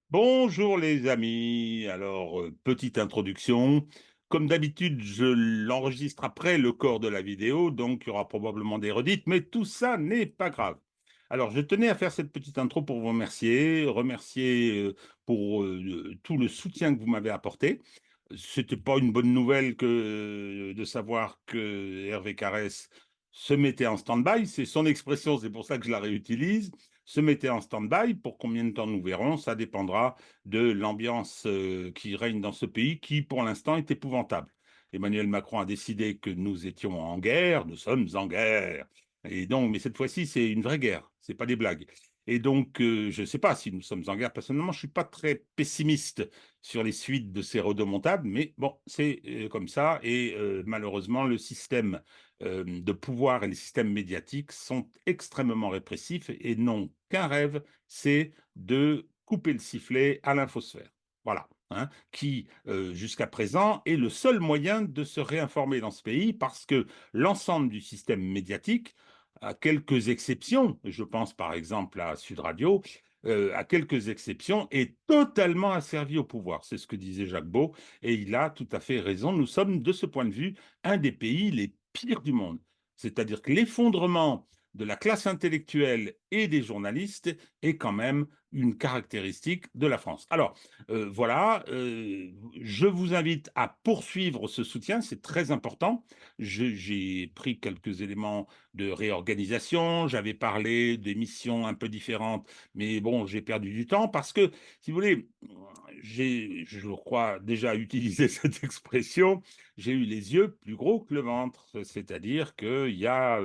Bonjour les amis. Alors, petite introduction. Comme d'habitude, je l'enregistre après le corps de la vidéo, donc il y aura probablement des redites, mais tout ça n'est pas grave. Alors, je tenais à faire cette petite intro pour vous remercier pour tout le soutien que vous m'avez apporté. C'était pas une bonne nouvelle que de savoir que Hervé Carès se mettait en stand-by. C'est son expression, c'est pour ça que je la réutilise. Se mettait en stand-by. Pour combien de temps nous verrons, ça dépendra de l'ambiance qui règne dans ce pays, qui pour l'instant est épouvantable. Emmanuel Macron a décidé que nous étions en guerre, nous sommes en guerre. Et donc, mais cette fois-ci, c'est une vraie guerre, c'est pas des blagues. Et donc, je ne sais pas si nous sommes en guerre. Personnellement, je ne suis pas très pessimiste sur les suites de ces rodomontades, mais bon, c'est comme ça. Et malheureusement, le système de pouvoir et les systèmes médiatiques sont extrêmement répressifs et n'ont qu'un rêve, c'est de couper le sifflet à l'infosphère. Voilà. Hein, qui, jusqu'à présent, est le seul moyen de se réinformer dans ce pays parce que l'ensemble du système médiatique, à quelques exceptions, je pense par exemple à Sud Radio, à quelques exceptions, est totalement asservi au pouvoir. C'est ce que disait Jacques Beau, et il a tout à fait raison. Nous sommes, de ce point de vue, un des pays les pires du monde. C'est-à-dire que l'effondrement de la classe intellectuelle et des journalistes est quand même une caractéristique de la France. Alors, voilà, je vous invite à poursuivre ce soutien, c'est très important. J'ai pris quelques éléments de réorganisation, j'avais parlé d'émissions un peu différentes, mais bon, j'ai perdu du temps parce que, si vous voulez, j'ai, je crois, déjà utilisé cette expression, j'ai eu les yeux plus gros que le ventre, c'est-à-dire qu'il y a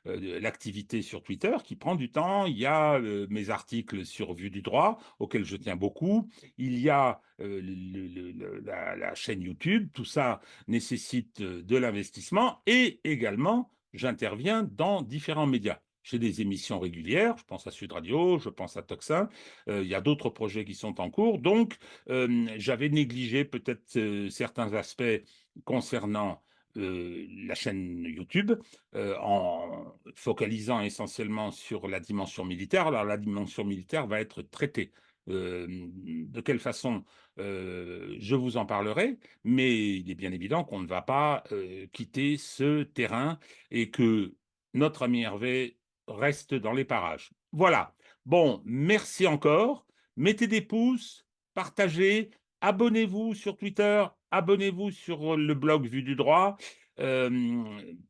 l'activité sur Twitter qui prend du temps, il y a mes articles sur Vue du droit, auxquels je tiens beaucoup, il y a la chaîne YouTube, tout ça nécessite de l'investissement et également, j'interviens dans différents médias. J'ai des émissions régulières, je pense à Sud Radio, je pense à Toxin, il y a d'autres projets qui sont en cours, donc j'avais négligé peut-être certains aspects concernant la chaîne YouTube, en focalisant essentiellement sur la dimension militaire. Alors la dimension militaire va être traitée. De quelle façon je vous en parlerai, mais il est bien évident qu'on ne va pas quitter ce terrain et que notre ami Hervé reste dans les parages. Voilà. Bon, merci encore. Mettez des pouces, partagez, abonnez-vous sur Twitter, abonnez-vous sur le blog Vue du droit.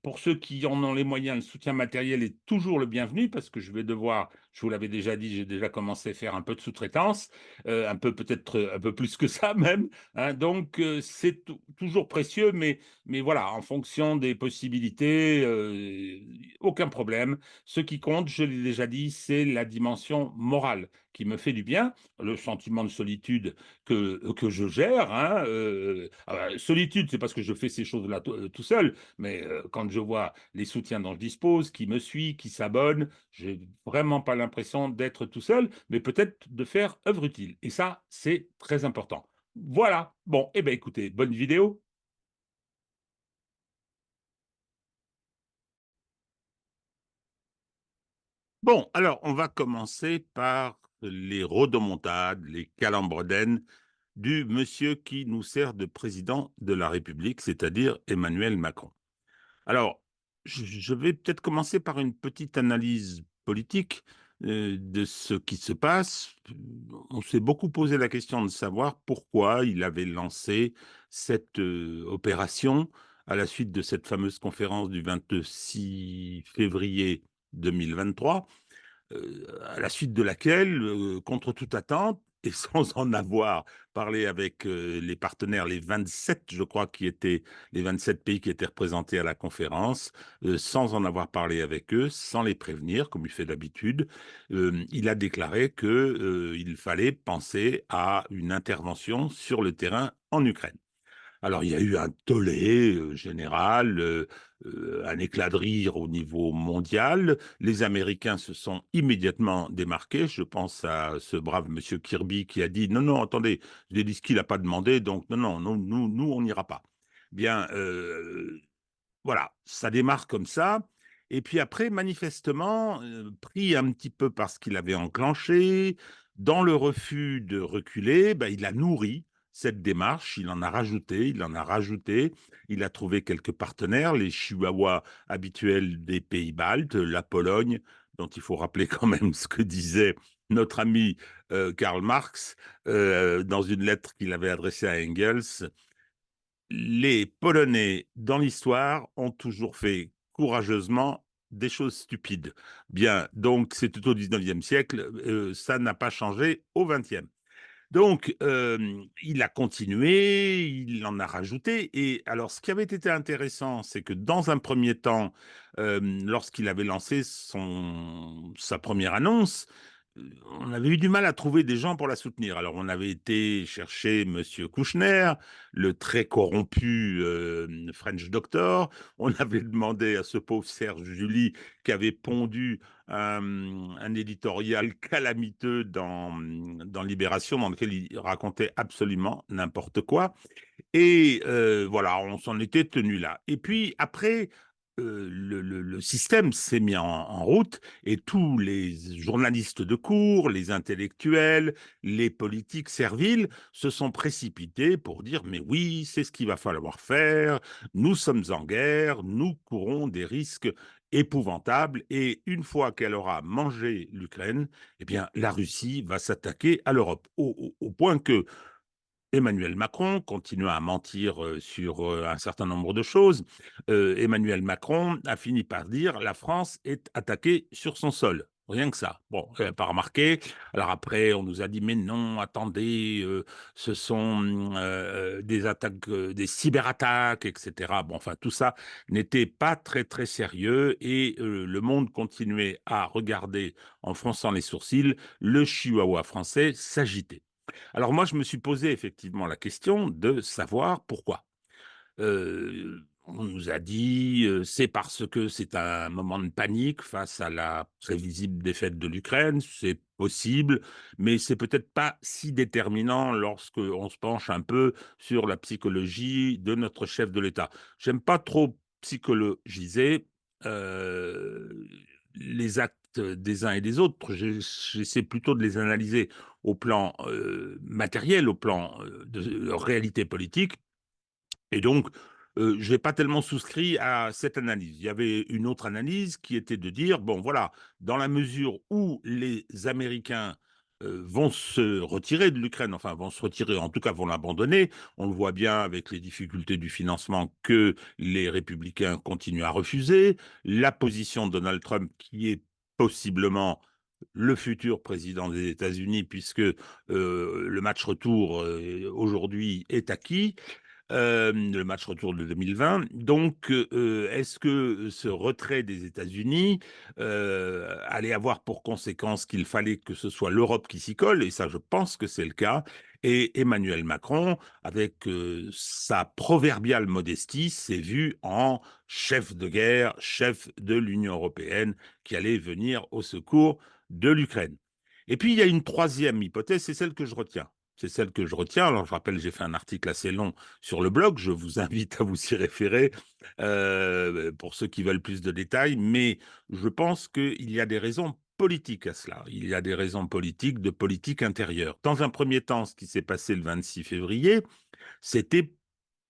Pour ceux qui en ont les moyens, le soutien matériel est toujours le bienvenu parce que je vais devoir, je vous l'avais déjà dit, j'ai déjà commencé à faire un peu de sous-traitance, un peu peut-être un peu plus que ça même. Hein, donc c'est toujours précieux, mais voilà, en fonction des possibilités, aucun problème. Ce qui compte, je l'ai déjà dit, c'est la dimension morale qui me fait du bien, le sentiment de solitude que je gère. Hein, solitude, c'est parce que je fais ces choses-là tout seul, mais quand je vois les soutiens dont je dispose, qui me suit, qui s'abonne, j'ai vraiment pas l'impression d'être tout seul, mais peut-être de faire œuvre utile. Et ça, c'est très important. Voilà. Bon, eh bien écoutez, bonne vidéo. Bon, alors on va commencer par les rodomontades, les calembredaines du monsieur qui nous sert de président de la République, c'est-à-dire Emmanuel Macron. Alors, je vais peut-être commencer par une petite analyse politique de ce qui se passe. On s'est beaucoup posé la question de savoir pourquoi il avait lancé cette opération à la suite de cette fameuse conférence du 26 février 2023, à la suite de laquelle, contre toute attente, et sans en avoir parlé avec les partenaires, les 27, je crois, qui étaient les 27 pays qui étaient représentés à la conférence, sans en avoir parlé avec eux, sans les prévenir, comme il fait d'habitude, il a déclaré qu'il fallait penser à une intervention sur le terrain en Ukraine. Alors, il y a eu un tollé général, un éclat de rire au niveau mondial. Les Américains se sont immédiatement démarqués. Je pense à ce brave monsieur Kirby qui a dit non, non, attendez, Zelensky n'a pas demandé, donc non, non, nous, on n'ira pas. Bien, voilà, ça démarre comme ça. Et puis après, manifestement, pris un petit peu par ce qu'il avait enclenché, Dans le refus de reculer, ben, il a nourri cette démarche, il en a rajouté, il en a rajouté, il a trouvé quelques partenaires, les chihuahuas habituels des pays baltes, la Pologne, dont il faut rappeler quand même ce que disait notre ami Karl Marx dans une lettre qu'il avait adressée à Engels. Les Polonais, dans l'histoire, ont toujours fait courageusement des choses stupides. Bien, donc c'est tout au 19e siècle, ça n'a pas changé au 20e. Donc, il a continué, il en a rajouté. Et alors, ce qui avait été intéressant, c'est que dans un premier temps, lorsqu'il avait lancé sa première annonce, on avait eu du mal à trouver des gens pour la soutenir. Alors, on avait été chercher Monsieur Kouchner, le très corrompu French Doctor. On avait demandé à ce pauvre Serge Julie qui avait pondu un éditorial calamiteux dans Libération, dans lequel il racontait absolument n'importe quoi. Et voilà, on s'en était tenu là. Et puis après, le système s'est mis en route et tous les journalistes de cour, les intellectuels, les politiques serviles se sont précipités pour dire mais oui, c'est ce qu'il va falloir faire, nous sommes en guerre, nous courons des risques épouvantables et une fois qu'elle aura mangé l'Ukraine, eh bien la Russie va s'attaquer à l'Europe au point que Emmanuel Macron continua à mentir sur un certain nombre de choses. Emmanuel Macron a fini par dire la France est attaquée sur son sol. Rien que ça. Bon, pas remarqué. Alors après, on nous a dit mais non, attendez, ce sont des attaques, des cyberattaques, etc. Bon, enfin tout ça n'était pas très très sérieux et le monde continuait à regarder en fronçant les sourcils le chihuahua français s'agiter. Alors moi, je me suis posé effectivement la question de savoir pourquoi. On nous a dit c'est parce que c'est un moment de panique face à la prévisible défaite de l'Ukraine, c'est possible, mais c'est peut-être pas si déterminant lorsque on se penche un peu sur la psychologie de notre chef de l'État. J'aime pas trop psychologiser les actes des uns et des autres. J'essaie plutôt de les analyser au plan matériel, au plan de réalité politique. Et donc, je n'ai pas tellement souscrit à cette analyse. Il y avait une autre analyse qui était de dire, bon voilà, dans la mesure où les Américains vont se retirer de l'Ukraine, enfin vont se retirer, en tout cas vont l'abandonner, on le voit bien avec les difficultés du financement que les républicains continuent à refuser, la position de Donald Trump qui est possiblement le futur président des États-Unis, puisque le match retour aujourd'hui est acquis, le match retour de 2020. Donc, est-ce que ce retrait des États-Unis allait avoir pour conséquence qu'il fallait que ce soit l'Europe qui s'y colle? Et ça, je pense que c'est le cas. Et Emmanuel Macron, avec sa proverbiale modestie, s'est vu en chef de guerre, chef de l'Union européenne, qui allait venir au secours de l'Ukraine. Et puis, il y a une troisième hypothèse, c'est celle que je retiens. C'est celle que je retiens. Alors, je rappelle, j'ai fait un article assez long sur le blog. Je vous invite à vous y référer pour ceux qui veulent plus de détails. Mais je pense qu'il y a des raisons politiques à cela. Il y a des raisons politiques, de politique intérieure. Dans un premier temps, ce qui s'est passé le 26 février, c'était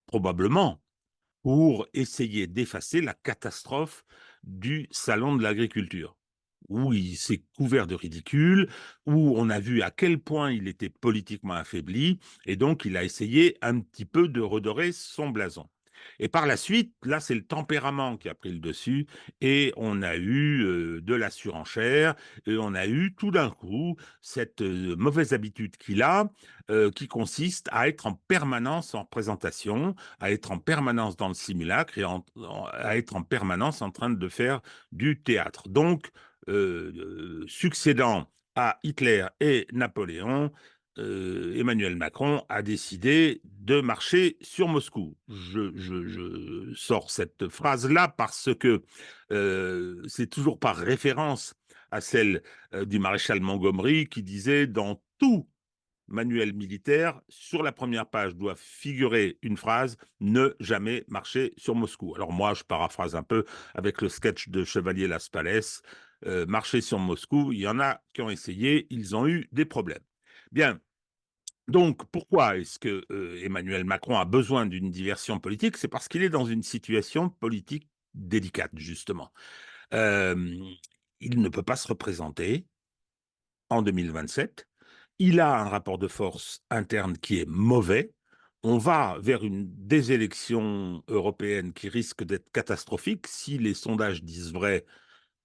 probablement pour essayer d'effacer la catastrophe du salon de l'agriculture, où il s'est couvert de ridicule, où on a vu à quel point il était politiquement affaibli, et donc il a essayé un petit peu de redorer son blason. Et par la suite, là, c'est le tempérament qui a pris le dessus, et on a eu de la surenchère, et on a eu tout d'un coup cette mauvaise habitude qu'il a, qui consiste à être en permanence en présentation, à être en permanence dans le simulacre et à être en permanence en train de faire du théâtre. Donc, succédant à Hitler et Napoléon, Emmanuel Macron a décidé de marcher sur Moscou. Je sors cette phrase-là parce que c'est toujours par référence à celle du maréchal Montgomery qui disait dans tout manuel militaire, sur la première page doit figurer une phrase ne jamais marcher sur Moscou. Alors moi, je paraphrase un peu avec le sketch de Chevalier Las Palais. marcher sur Moscou. Il y en a qui ont essayé, ils ont eu des problèmes. Bien, donc pourquoi est-ce que Emmanuel Macron a besoin d'une diversion politique? C'est parce qu'il est dans une situation politique délicate, justement. Euh, il ne peut pas se représenter en 2027. Il a un rapport de force interne qui est mauvais. On va vers des élections européennes qui risquent d'être catastrophiques. Si les sondages disent vrai,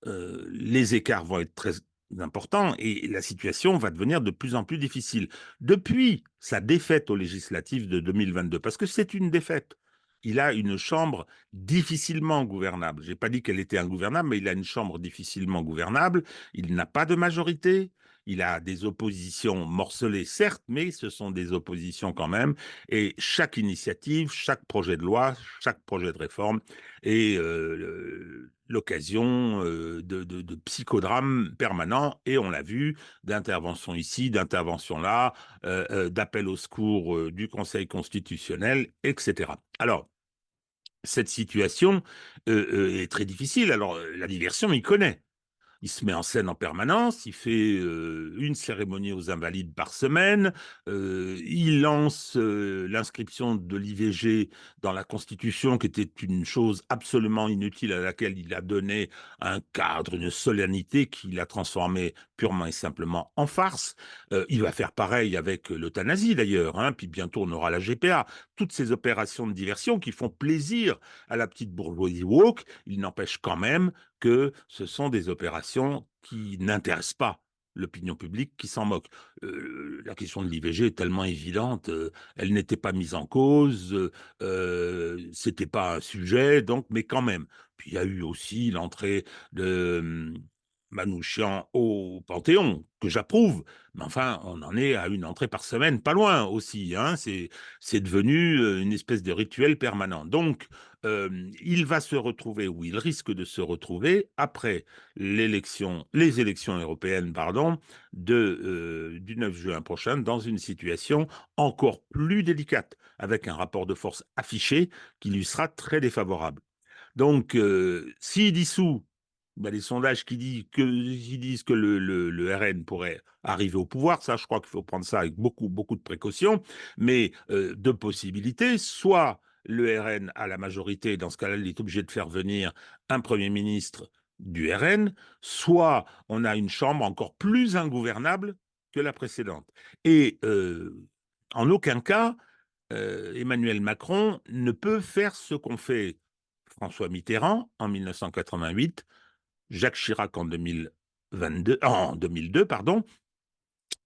les écarts vont être très importants et la situation va devenir de plus en plus difficile. Depuis sa défaite aux législatives de 2022, parce que c'est une défaite, il a une chambre difficilement gouvernable. Je n'ai pas dit qu'elle était ingouvernable, mais il a une chambre difficilement gouvernable. Il n'a pas de majorité. Il a des oppositions morcelées, certes, mais ce sont des oppositions quand même. Et chaque initiative, chaque projet de loi, chaque projet de réforme est l'occasion de psychodrames permanents. Et on l'a vu, d'intervention ici, d'intervention là, d'appel au secours du Conseil constitutionnel, etc. Alors, cette situation est très difficile. Alors, la diversion, il connaît. Il se met en scène en permanence, il fait une cérémonie aux Invalides par semaine, il lance l'inscription de l'IVG dans la Constitution, qui était une chose absolument inutile à laquelle il a donné un cadre, une solennité qu'il a transformé purement et simplement en farce. Il va faire pareil avec l'euthanasie d'ailleurs, hein, puis bientôt on aura la GPA. Toutes ces opérations de diversion qui font plaisir à la petite bourgeoisie woke, il n'empêche quand même que ce sont des opérations qui n'intéressent pas l'opinion publique, qui s'en moque. La question de l'IVG est tellement évidente, elle n'était pas mise en cause, c'était pas un sujet, donc, mais quand même. Puis il y a eu aussi l'entrée de Manouchian au Panthéon, que j'approuve, mais enfin, on en est à une entrée par semaine, pas loin aussi, hein, c'est devenu une espèce de rituel permanent. Donc, il va se retrouver, ou il risque de se retrouver, après les élections européennes, pardon, du 9 juin prochain, dans une situation encore plus délicate, avec un rapport de force affiché qui lui sera très défavorable. Donc, s'il dissout, ben, les sondages qui disent que le RN pourrait arriver au pouvoir, ça, je crois qu'il faut prendre ça avec beaucoup, beaucoup de précautions, mais deux possibilités. Soit le RN a la majorité, dans ce cas-là, il est obligé de faire venir un Premier ministre du RN, soit on a une chambre encore plus ingouvernable que la précédente. Et en aucun cas, Emmanuel Macron ne peut faire ce qu'ont fait François Mitterrand en 1988, Jacques Chirac en 2002, pardon,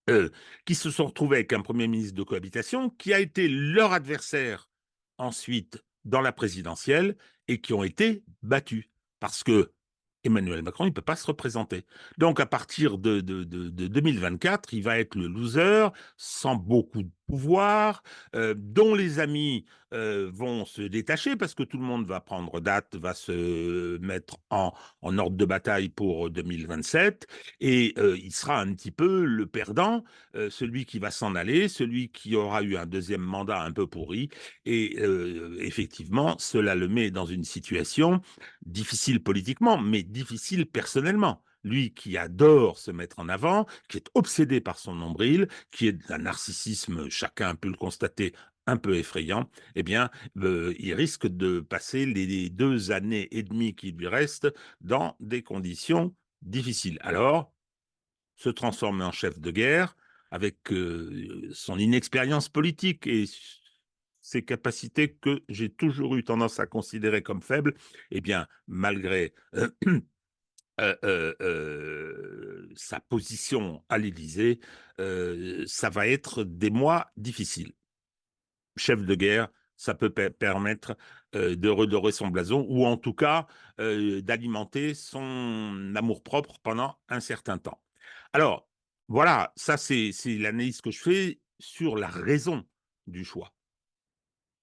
euh, qui se sont retrouvés avec un Premier ministre de cohabitation qui a été leur adversaire ensuite dans la présidentielle et qui ont été battus. Parce que Emmanuel Macron, il ne peut pas se représenter. Donc, à partir de 2024, il va être le loser, sans beaucoup de pouvoir, dont les amis vont se détacher parce que tout le monde va prendre date, va se mettre en ordre de bataille pour 2027, et il sera un petit peu le perdant, celui qui va s'en aller, celui qui aura eu un deuxième mandat un peu pourri, et effectivement, cela le met dans une situation difficile politiquement, mais difficile personnellement. Lui qui adore se mettre en avant, qui est obsédé par son nombril, qui est d'un narcissisme, chacun peut le constater, un peu effrayant, eh bien, il risque de passer les 2 années et demie qui lui restent dans des conditions difficiles. Alors, se transformer en chef de guerre avec son inexpérience politique et ses capacités que j'ai toujours eu tendance à considérer comme faibles, eh bien, malgré sa position à l'Élysée, ça va être des mois difficiles. Chef de guerre, ça peut permettre de redorer son blason ou en tout cas d'alimenter son amour-propre pendant un certain temps. Alors, voilà, ça c'est l'analyse que je fais sur la raison du choix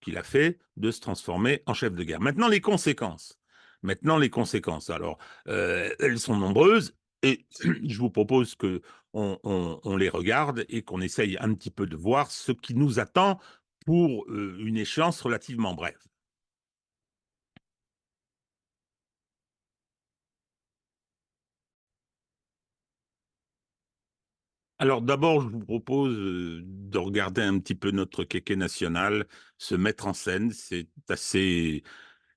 qu'il a fait de se transformer en chef de guerre. Maintenant, les conséquences. Maintenant, les conséquences. Alors, elles sont nombreuses et je vous propose que on les regarde et qu'on essaye un petit peu de voir ce qui nous attend pour une échéance relativement brève. Alors d'abord, je vous propose de regarder un petit peu notre kéké national se mettre en scène. C'est assez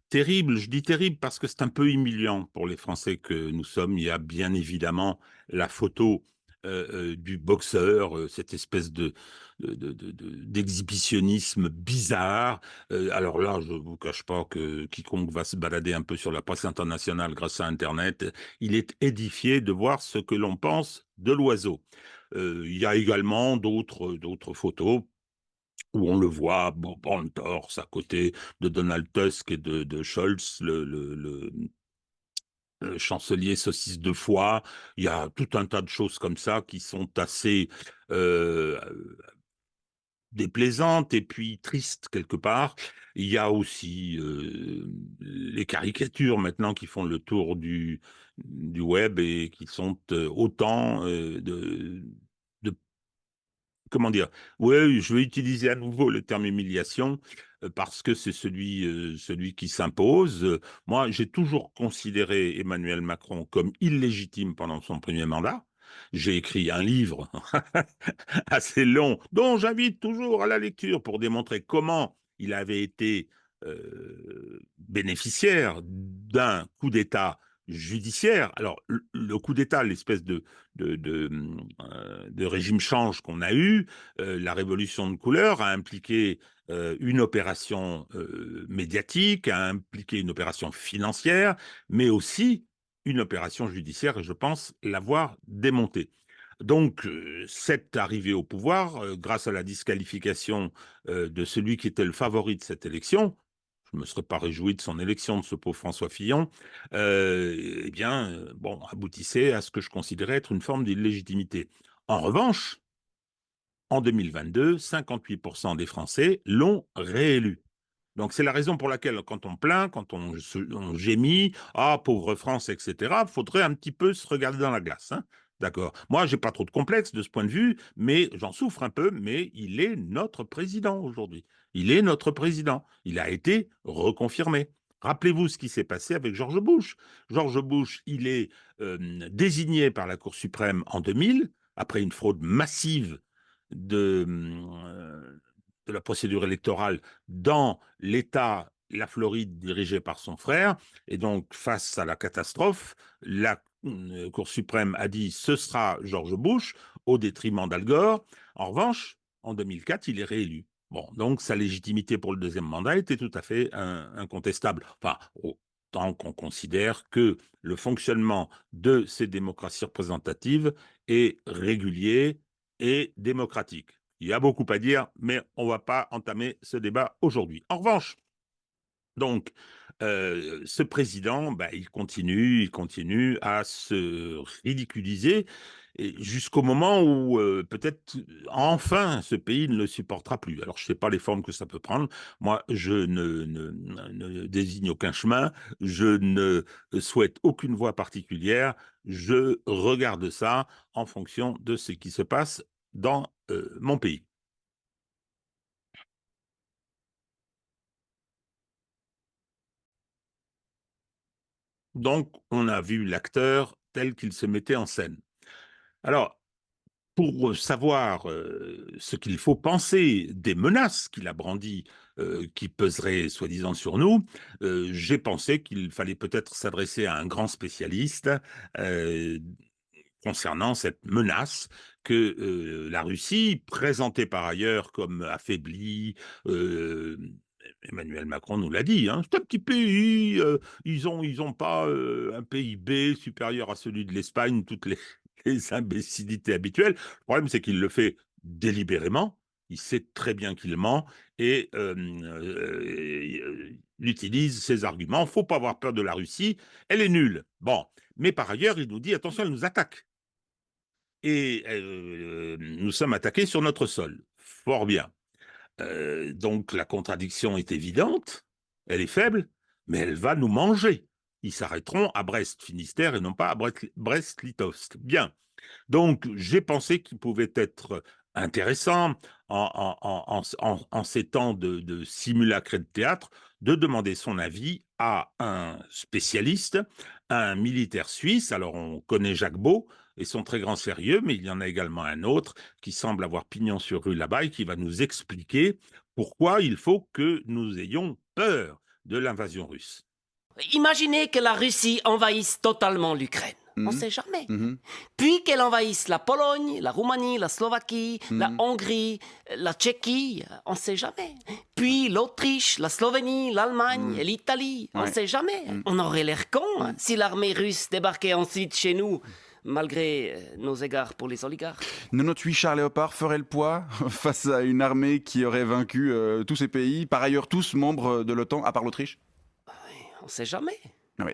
terrible. Je dis terrible parce que c'est un peu humiliant pour les Français que nous sommes. Il y a bien évidemment la photo du boxeur, cette espèce d'exhibitionnisme bizarre. Alors là, je ne vous cache pas que quiconque va se balader un peu sur la presse internationale grâce à Internet, il est édifié de voir ce que l'on pense de l'oiseau. Il y a également d'autres photos où on le voit bon, le torse à côté de Donald Tusk et de Scholz, le chancelier saucisse de foie. Il y a tout un tas de choses comme ça qui sont assez euh, déplaisantes et puis tristes quelque part. Il y a aussi les caricatures maintenant qui font le tour du web et qui sont autant de comment dire? Ouais, je vais utiliser à nouveau le terme humiliation parce que c'est celui qui s'impose. Moi, j'ai toujours considéré Emmanuel Macron comme illégitime pendant son premier mandat. J'ai écrit un livre assez long, dont j'invite toujours à la lecture pour démontrer comment il avait été bénéficiaire d'un coup d'État judiciaire. Alors, le coup d'État, l'espèce de régime change qu'on a eu, la révolution de couleur a impliqué une opération médiatique, a impliqué une opération financière, mais aussi une opération judiciaire, et je pense l'avoir démontée. Donc, cette arrivée au pouvoir, grâce à la disqualification de celui qui était le favori de cette élection, je ne me serais pas réjoui de son élection, de ce pauvre François Fillon, eh bien, bon, aboutissait à ce que je considérais être une forme d'illégitimité. En revanche, en 2022, 58% des Français l'ont réélu. Donc c'est la raison pour laquelle, quand on plaint, quand on gémit, ah pauvre France, etc., faudrait un petit peu se regarder dans la glace. Hein. D'accord. Moi, j'ai pas trop de complexe de ce point de vue, mais j'en souffre un peu. Mais il est notre président aujourd'hui. Il est notre président. Il a été reconfirmé. Rappelez-vous ce qui s'est passé avec George Bush. George Bush, il est désigné par la Cour suprême en 2000 après une fraude massive de la procédure électorale dans l'État, la Floride, dirigée par son frère. Et donc, face à la catastrophe, la Cour suprême a dit ce sera George Bush au détriment d'Al Gore. En revanche, en 2004, il est réélu. Bon, donc sa légitimité pour le deuxième mandat était tout à fait incontestable. Enfin, tant qu'on considère que le fonctionnement de ces démocraties représentatives est régulier et démocratique. Il y a beaucoup à dire, mais on ne va pas entamer ce débat aujourd'hui. En revanche, donc, ce président, bah, il continue à se ridiculiser jusqu'au moment où peut-être enfin ce pays ne le supportera plus. Alors, je ne sais pas les formes que ça peut prendre. Moi, je ne désigne aucun chemin, je ne souhaite aucune voie particulière. Je regarde ça en fonction de ce qui se passe dans mon pays. Donc, on a vu l'acteur tel qu'il se mettait en scène. Alors, pour savoir ce qu'il faut penser des menaces qu'il a brandies, qui peseraient soi-disant sur nous, j'ai pensé qu'il fallait peut-être s'adresser à un grand spécialiste euh, concernant cette menace que la Russie, présentée par ailleurs comme affaiblie, Emmanuel Macron nous l'a dit, hein, c'est un petit pays, ils ont pas un PIB supérieur à celui de l'Espagne, toutes les imbécilités habituelles. Le problème, c'est qu'il le fait délibérément, il sait très bien qu'il ment et il utilise ses arguments. Il ne faut pas avoir peur de la Russie, elle est nulle. Bon, mais par ailleurs, il nous dit, attention, elle nous attaque et nous sommes attaqués sur notre sol. Fort bien. Donc la contradiction est évidente, elle est faible, mais elle va nous manger. Ils s'arrêteront à Brest-Finistère et non pas à Brest-Litovsk. Bien. Donc j'ai pensé qu'il pouvait être intéressant en ces temps de simulacre et de théâtre, de demander son avis à un spécialiste, un militaire suisse. Alors, on connaît Jacques Beau et son très grand sérieux, mais il y en a également un autre qui semble avoir pignon sur rue là-bas et qui va nous expliquer pourquoi il faut que nous ayons peur de l'invasion russe. Imaginez que la Russie envahisse totalement l'Ukraine. On ne Mhm. sait jamais. Mhm. Puis qu'elle envahisse la Pologne, la Roumanie, la Slovaquie, la Mhm. Hongrie, la Tchéquie, on ne sait jamais. Puis l'Autriche, la Slovénie, l'Allemagne et l'Italie, on ne Ouais. sait jamais. On aurait l'air con hein, si l'armée russe débarquait ensuite chez nous, malgré nos égards pour les oligarques. 98 chars Léopard feraient le poids face à une armée qui aurait vaincu tous ces pays, par ailleurs tous membres de l'OTAN, à part l'Autriche. On ne sait jamais. Ah oui.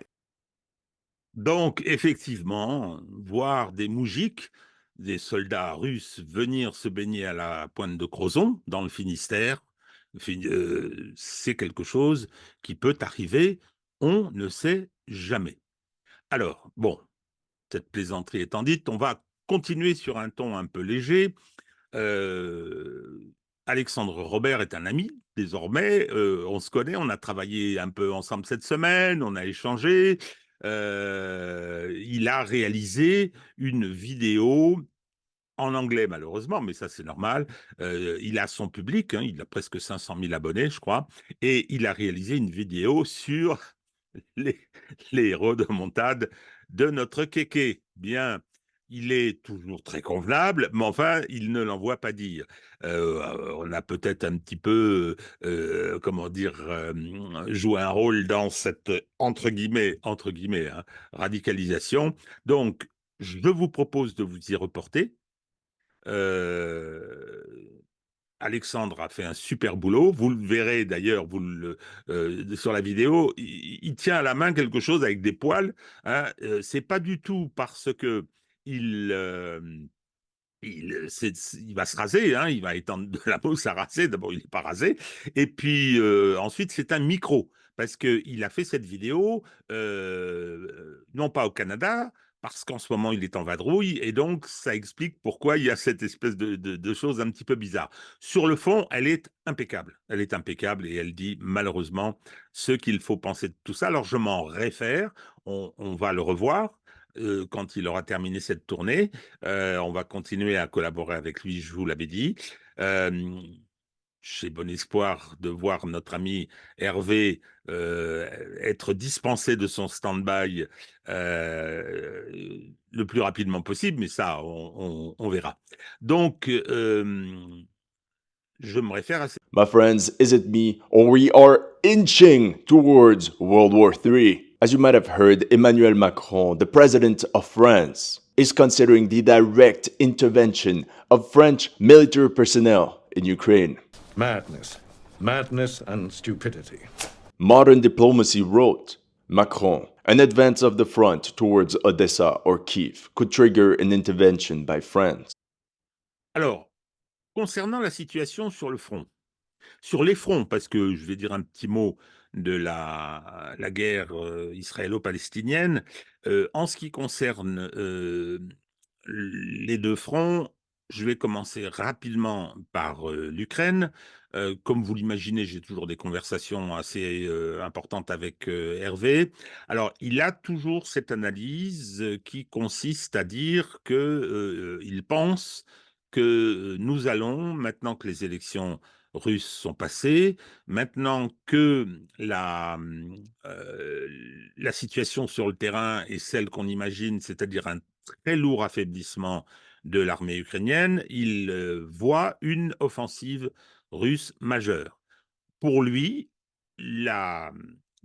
Donc, effectivement, voir des moujiks, des soldats russes, venir se baigner à la pointe de Crozon, dans le Finistère, c'est quelque chose qui peut arriver, on ne sait jamais. Alors, bon, cette plaisanterie étant dite, on va continuer sur un ton un peu léger. Alexandre Robert est un ami, désormais, on se connaît, on a travaillé un peu ensemble cette semaine, on a échangé. Il a réalisé une vidéo en anglais, malheureusement, mais ça c'est normal. Il a son public, hein, il a presque 500 000 abonnés, je crois, et il a réalisé une vidéo sur les, les héros de montade de notre kéké. Bien, il est toujours très convenable, mais enfin, il ne l'envoie pas dire. On a peut-être un petit peu, comment dire, joué un rôle dans cette entre guillemets, hein, radicalisation. Donc, je vous propose de vous y reporter. Euh, Alexandre a fait un super boulot. Vous le verrez d'ailleurs, sur la vidéo, il tient à la main quelque chose avec des poils. Hein. C'est pas du tout parce que il, euh, il va se raser, hein, il va étendre de la mousse à raser. D'abord, il n'est pas rasé. Et puis ensuite, c'est un micro. Parce qu'il a fait cette vidéo, non pas au Canada, parce qu'en ce moment, il est en vadrouille. Et donc, ça explique pourquoi il y a cette espèce de chose un petit peu bizarre. Sur le fond, elle est impeccable. Elle est impeccable et elle dit malheureusement ce qu'il faut penser de tout ça. Alors, je m'en réfère. On va le revoir quand il aura terminé cette tournée. On va continuer à collaborer avec lui, je vous l'avais dit. Euh, j'ai bon espoir de voir notre ami Hervé être dispensé de son stand-by le plus rapidement possible, mais ça, on verra. Donc, je me réfère à cette... My friends, is it me or we are inching towards World War III? As you might have heard, Emmanuel Macron, the president of France, is considering the direct intervention of French military personnel in Ukraine. Madness. Madness and stupidity. Modern Diplomacy wrote, Macron, an advance of the front towards Odessa or Kiev could trigger an intervention by France. Alors, concernant la situation sur le front, sur les fronts, parce que je vais dire un petit mot de la guerre israélo-palestinienne. En ce qui concerne les deux fronts, je vais commencer rapidement par l'Ukraine. Comme vous l'imaginez, j'ai toujours des conversations assez importantes avec Hervé. Alors, il a toujours cette analyse qui consiste à dire qu'il pense que nous allons, maintenant que les élections russes sont passées, maintenant que la situation sur le terrain est celle qu'on imagine, c'est-à-dire un très lourd affaiblissement de l'armée ukrainienne, il voit une offensive russe majeure. Pour lui, la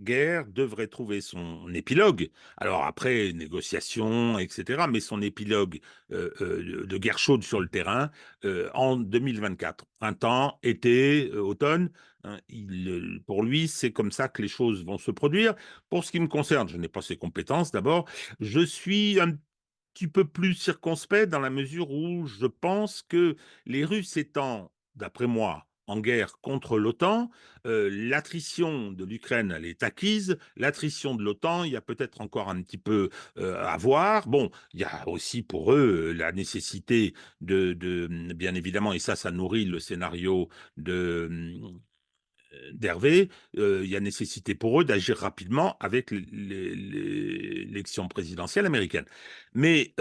guerre devrait trouver son épilogue. Alors après, négociations, etc., mais son épilogue de guerre chaude sur le terrain en 2024. Printemps, été, automne. Hein, pour lui, c'est comme ça que les choses vont se produire. Pour ce qui me concerne, je n'ai pas ces compétences d'abord. Je suis un petit peu plus circonspect dans la mesure où je pense que les Russes étant, d'après moi, en guerre contre l'OTAN. L'attrition de l'Ukraine, elle est acquise. L'attrition de l'OTAN, il y a peut-être encore un petit peu à voir. Bon, il y a aussi pour eux la nécessité bien évidemment, et ça nourrit le scénario d'Hervé, il y a nécessité pour eux d'agir rapidement avec l'élection présidentielle américaine. Mais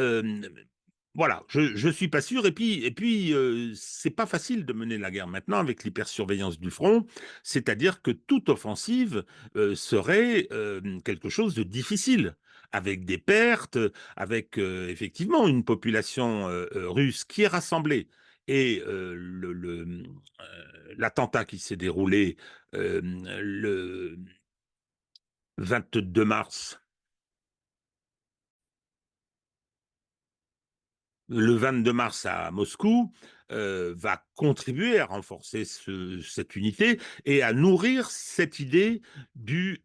voilà, je suis pas sûr. Et puis c'est pas facile de mener la guerre maintenant avec l'hypersurveillance du front. C'est-à-dire que toute offensive serait quelque chose de difficile, avec des pertes, avec effectivement une population russe qui est rassemblée. Et l'attentat qui s'est déroulé le 22 mars. Le 22 mars à Moscou va contribuer à renforcer cette unité et à nourrir cette idée de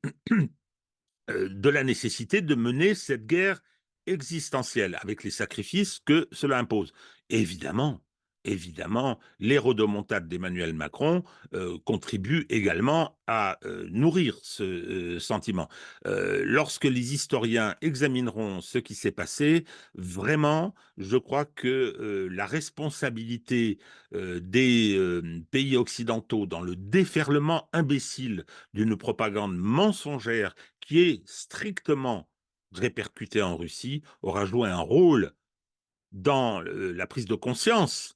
la nécessité de mener cette guerre existentielle avec les sacrifices que cela impose. Évidemment, les rodomontades d'Emmanuel Macron contribuent également à nourrir ce sentiment. Lorsque les historiens examineront ce qui s'est passé, vraiment, je crois que la responsabilité des pays occidentaux dans le déferlement imbécile d'une propagande mensongère qui est strictement répercutée en Russie aura joué un rôle dans la prise de conscience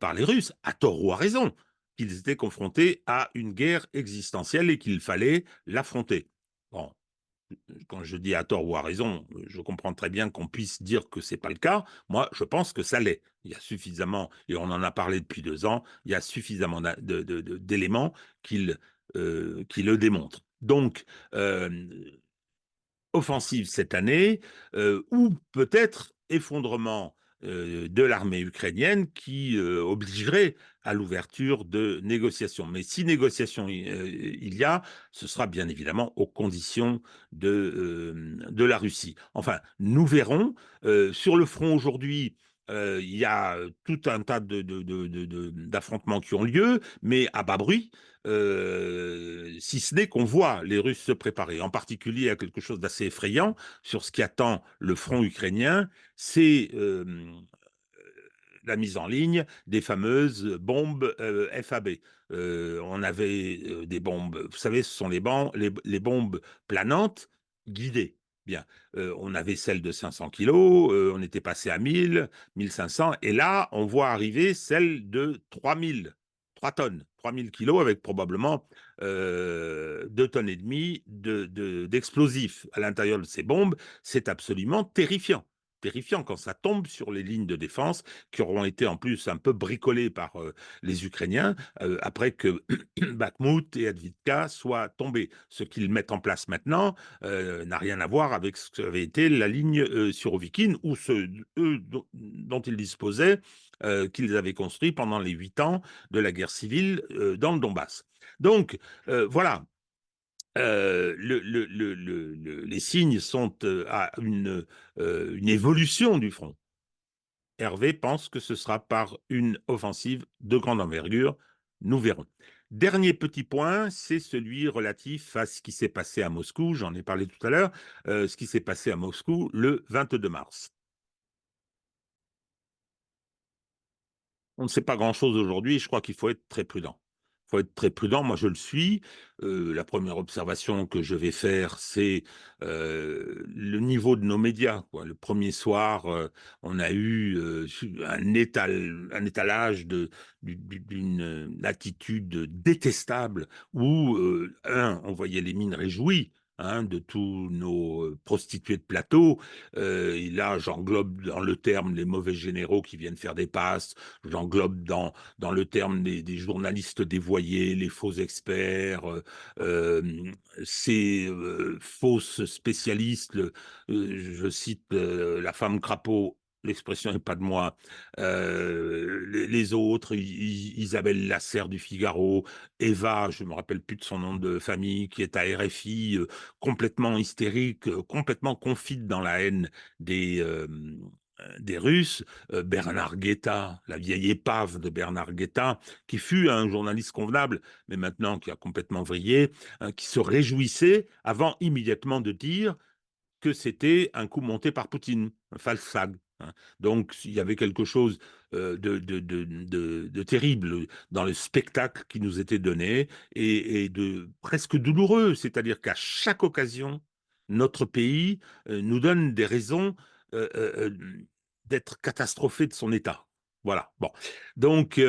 par les Russes, à tort ou à raison, qu'ils étaient confrontés à une guerre existentielle et qu'il fallait l'affronter. Bon, quand je dis à tort ou à raison, je comprends très bien qu'on puisse dire que c'est pas le cas. Moi, je pense que ça l'est. Il y a suffisamment, et on en a parlé depuis 2 ans, il y a suffisamment d'éléments qui le démontrent. Donc, offensive cette année, ou peut-être effondrement de l'armée ukrainienne qui obligerait à l'ouverture de négociations. Mais si négociations il y a, ce sera bien évidemment aux conditions de la Russie. Enfin, nous verrons. Sur le front aujourd'hui, il y a tout un tas d'affrontements qui ont lieu, mais à bas bruit, si ce n'est qu'on voit les Russes se préparer. En particulier à quelque chose d'assez effrayant sur ce qui attend le front ukrainien, c'est la mise en ligne des fameuses bombes FAB. On avait des bombes, vous savez, ce sont les bombes planantes guidées. Bien, on avait celle de 500 kilos, on était passé à 1000, 1500, et là, on voit arriver celle de 3000, 3 tonnes, 3000 kilos, avec probablement 2 tonnes et demie d'explosifs à l'intérieur de ces bombes. C'est absolument terrifiant. Terrifiant quand ça tombe sur les lignes de défense qui auront été en plus un peu bricolées par les Ukrainiens après que Bakhmut et Advitka soient tombés. Ce qu'ils mettent en place maintenant n'a rien à voir avec ce qu'avait été la ligne Surovikin ou ceux dont ils disposaient, qu'ils avaient construit pendant les 8 ans de la guerre civile dans le Donbass. Donc, voilà. Les signes sont à une évolution du front. Hervé pense que ce sera par une offensive de grande envergure. Nous verrons. Dernier petit point, c'est celui relatif à ce qui s'est passé à Moscou. J'en ai parlé tout à l'heure. Ce qui s'est passé à Moscou le 22 mars. On ne sait pas grand-chose aujourd'hui. Je crois qu'il faut être très prudent. Il faut être très prudent. Moi, je le suis. La première observation que je vais faire, c'est le niveau de nos médias, quoi. Le premier soir, on a eu un étalage d'une attitude détestable où, on voyait les mines réjouies, hein, de tous nos prostituées de plateau. Et là, j'englobe dans le terme les mauvais généraux qui viennent faire des passes, j'englobe dans le terme des journalistes dévoyés, les faux experts, ces fausses spécialistes. Je cite la femme crapaud. L'expression n'est pas de moi. Les autres, Isabelle Lasserre du Figaro, Eva, je ne me rappelle plus de son nom de famille, qui est à RFI, complètement hystérique, complètement confite dans la haine des des Russes, Bernard Guetta, la vieille épave de Bernard Guetta, qui fut un journaliste convenable, mais maintenant qui a complètement vrillé, hein, qui se réjouissait avant immédiatement de dire que c'était un coup monté par Poutine, un false flag, hein. Donc, il y avait quelque chose de terrible dans le spectacle qui nous était donné et de presque douloureux, c'est-à-dire qu'à chaque occasion, notre pays nous donne des raisons euh, euh, d'être catastrophé de son état. Voilà. Bon. Donc,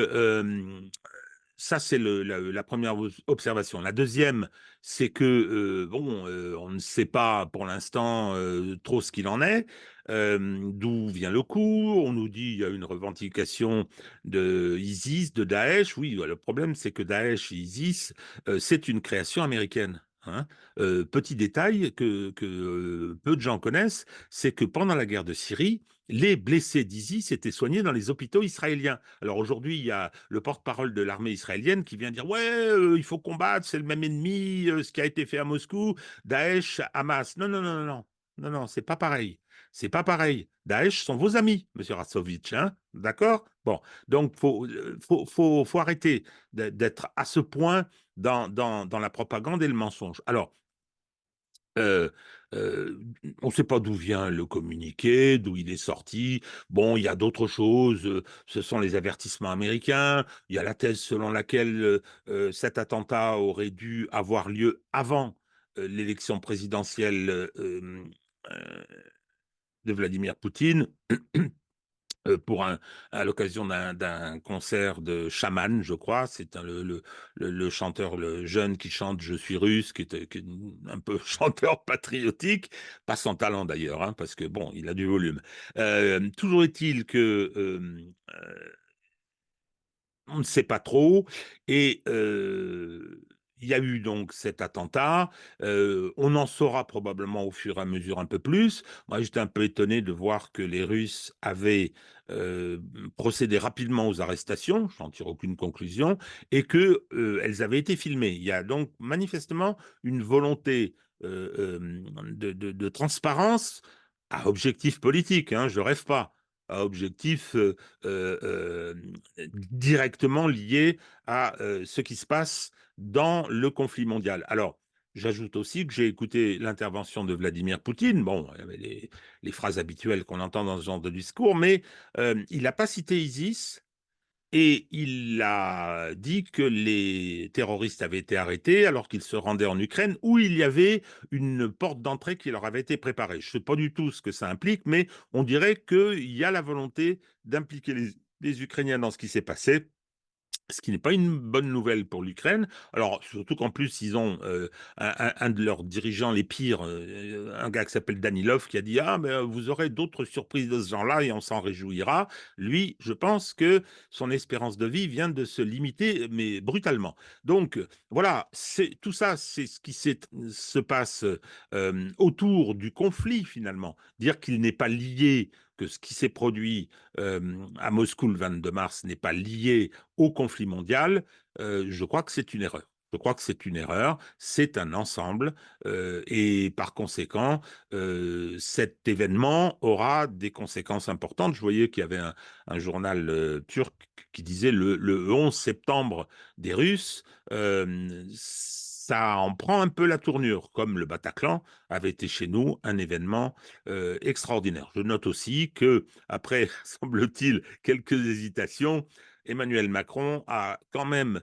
ça, c'est la première observation. La deuxième, c'est que, on ne sait pas pour l'instant trop ce qu'il en est, d'où vient le coup. On nous dit qu'il y a une revendication de ISIS, de Daesh. Oui, le problème, c'est que Daesh et ISIS, c'est une création américaine, hein. Petit détail que peu de gens connaissent, c'est que pendant la guerre de Syrie, les blessés d'ISIS étaient soignés dans les hôpitaux israéliens. Alors aujourd'hui, il y a le porte-parole de l'armée israélienne qui vient dire ouais, il faut combattre, c'est le même ennemi, ce qui a été fait à Moscou, Daesh, Hamas. Non, non, non, non, non, non, non, c'est pas pareil. C'est pas pareil. Daesh sont vos amis, Monsieur Rassovitch, hein, d'accord? Bon, donc faut arrêter d'être à ce point dans la propagande et le mensonge. Alors, euh, euh, on ne sait pas d'où vient le communiqué, d'où il est sorti. Bon, il y a d'autres choses. Ce sont les avertissements américains. Il y a la thèse selon laquelle cet attentat aurait dû avoir lieu avant l'élection présidentielle euh, de Vladimir Poutine. À l'occasion d'un concert de chaman, je crois. C'est le chanteur, le jeune qui chante «Je suis russe», qui est un peu chanteur patriotique, pas sans talent d'ailleurs, hein, parce que bon, il a du volume. Toujours est-il que on ne sait pas trop. Et il y a eu donc cet attentat. On en saura probablement au fur et à mesure un peu plus. Moi, j'étais un peu étonné de voir que les Russes avaient procédé rapidement aux arrestations, je n'en tire aucune conclusion, et que elles avaient été filmées. Il y a donc manifestement une volonté de transparence à objectif politique, hein, je rêve pas, à objectif euh, euh, directement lié à ce qui se passe dans le conflit mondial. Alors, j'ajoute aussi que j'ai écouté l'intervention de Vladimir Poutine. Bon, il y avait les phrases habituelles qu'on entend dans ce genre de discours, mais il n'a pas cité ISIS. Et il a dit que les terroristes avaient été arrêtés alors qu'ils se rendaient en Ukraine, où il y avait une porte d'entrée qui leur avait été préparée. Je ne sais pas du tout ce que ça implique, mais on dirait qu'il y a la volonté d'impliquer les Ukrainiens dans ce qui s'est passé, ce qui n'est pas une bonne nouvelle pour l'Ukraine. Alors, surtout qu'en plus, ils ont un de leurs dirigeants les pires, un gars qui s'appelle Danilov, qui a dit ah, mais vous aurez d'autres surprises de ce genre-là et on s'en réjouira. Lui, je pense que son espérance de vie vient de se limiter, mais brutalement. Donc, voilà, tout ça, c'est ce qui se passe autour du conflit, finalement. Dire qu'il n'est pas lié, que ce qui s'est produit à Moscou le 22 mars n'est pas lié au conflit mondial, je crois que c'est une erreur. Je crois que c'est une erreur, c'est un ensemble, et par conséquent, cet événement aura des conséquences importantes. Je voyais qu'il y avait un journal turc qui disait le 11 septembre des Russes, ça en prend un peu la tournure, comme le Bataclan avait été chez nous un événement extraordinaire. Je note aussi que, après, semble-t-il, quelques hésitations, Emmanuel Macron a quand même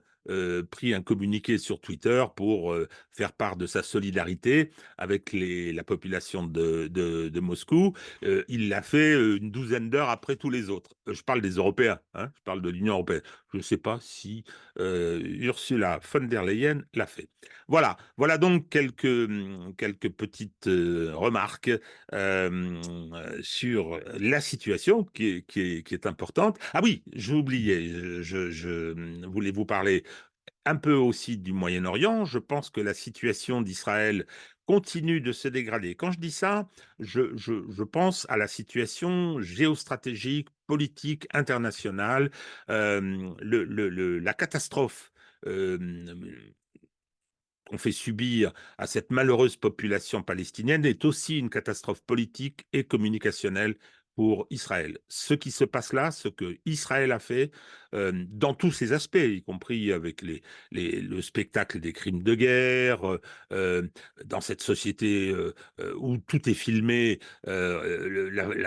pris un communiqué sur Twitter pour faire part de sa solidarité avec la population de Moscou. Il l'a fait une douzaine d'heures après tous les autres. Je parle des Européens, hein, je parle de l'Union européenne. Je ne sais pas si Ursula von der Leyen l'a fait. Voilà, voilà donc quelques petites remarques sur la situation qui est importante. Ah oui, j'ai oublié, je voulais vous parler un peu aussi du Moyen-Orient. Je pense que la situation d'Israël continue de se dégrader. Quand je dis ça, je pense à la situation géostratégique, politique, internationale, la catastrophe euh, qu'on fait subir à cette malheureuse population palestinienne est aussi une catastrophe politique et communicationnelle pour Israël. Ce qui se passe là, ce que Israël a fait, dans tous ses aspects, y compris avec le spectacle des crimes de guerre, dans cette société où tout est filmé, l'armée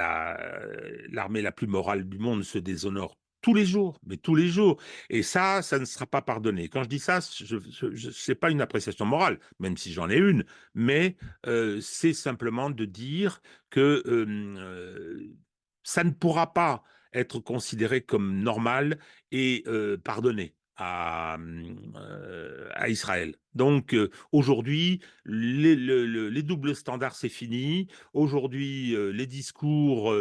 la plus morale du monde se déshonore tous les jours, mais tous les jours. Et ça ne sera pas pardonné. Quand je dis ça, c'est pas une appréciation morale, même si j'en ai une, mais c'est simplement de dire que ça ne pourra pas être considéré comme normal et pardonné à Israël. Donc aujourd'hui, les doubles standards, c'est fini. Aujourd'hui, les discours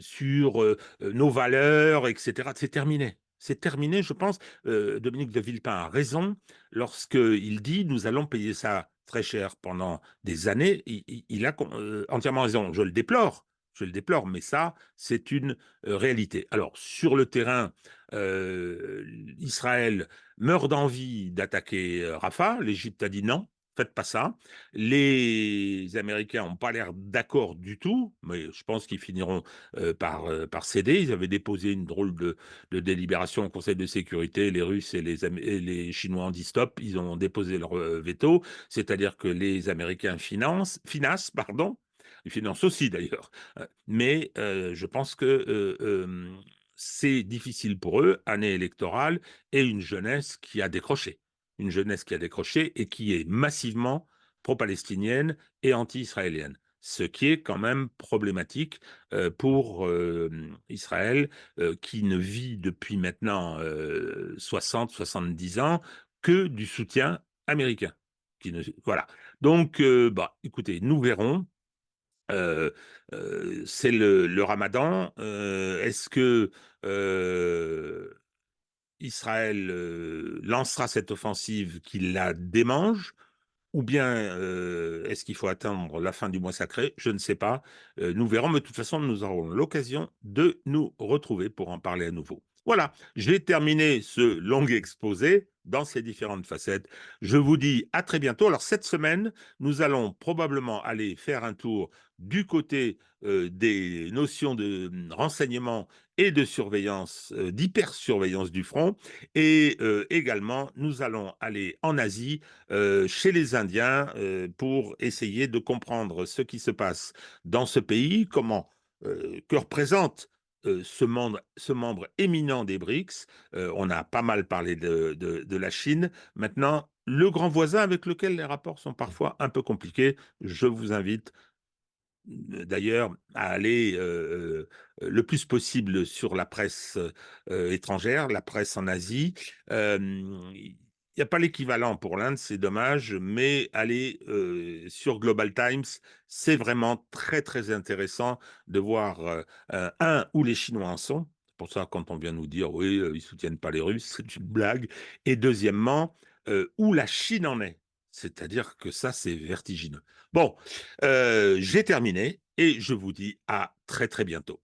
sur nos valeurs, etc., c'est terminé. C'est terminé, je pense. Dominique de Villepin a raison lorsqu'il dit « nous allons payer ça très cher pendant des années ». Il a entièrement raison. Je le déplore, mais ça, c'est une réalité. Alors, sur le terrain, Israël meurt d'envie d'attaquer Rafah. L'Égypte a dit non, faites pas ça. Les Américains n'ont pas l'air d'accord du tout, mais je pense qu'ils finiront par céder. Ils avaient déposé une drôle de délibération au Conseil de sécurité. Les Russes et les Chinois ont dit stop. Ils ont déposé leur veto, c'est-à-dire que les Américains financent, pardon. Ils financent aussi d'ailleurs. Mais je pense que c'est difficile pour eux, année électorale, et une jeunesse qui a décroché. Une jeunesse qui a décroché et qui est massivement pro-palestinienne et anti-israélienne. Ce qui est quand même problématique pour Israël, qui ne vit depuis maintenant 60-70 ans que du soutien américain. Voilà. Donc, écoutez, nous verrons. C'est le Ramadan. Est-ce que Israël lancera cette offensive qui la démange? Ou bien est-ce qu'il faut attendre la fin du mois sacré? Je ne sais pas. Nous verrons, mais de toute façon, nous aurons l'occasion de nous retrouver pour en parler à nouveau. Voilà, j'ai terminé ce long exposé dans ses différentes facettes. Je vous dis à très bientôt. Alors cette semaine, nous allons probablement aller faire un tour du côté des notions de renseignement et de surveillance, d'hypersurveillance du front. Et également, nous allons aller en Asie, chez les Indiens, pour essayer de comprendre ce qui se passe dans ce pays, que représente ce membre éminent des BRICS. On a pas mal parlé de la Chine. Maintenant, le grand voisin avec lequel les rapports sont parfois un peu compliqués. Je vous invite d'ailleurs à aller le plus possible sur la presse étrangère, la presse en Asie. Il n'y a pas l'équivalent pour l'Inde, c'est dommage, mais aller sur Global Times, c'est vraiment très très intéressant de voir où les Chinois en sont. C'est pour ça quand on vient nous dire oui, ils soutiennent pas les Russes, c'est une blague. Et deuxièmement, où la Chine en est. C'est-à-dire que ça, c'est vertigineux. Bon, j'ai terminé et je vous dis à très très bientôt.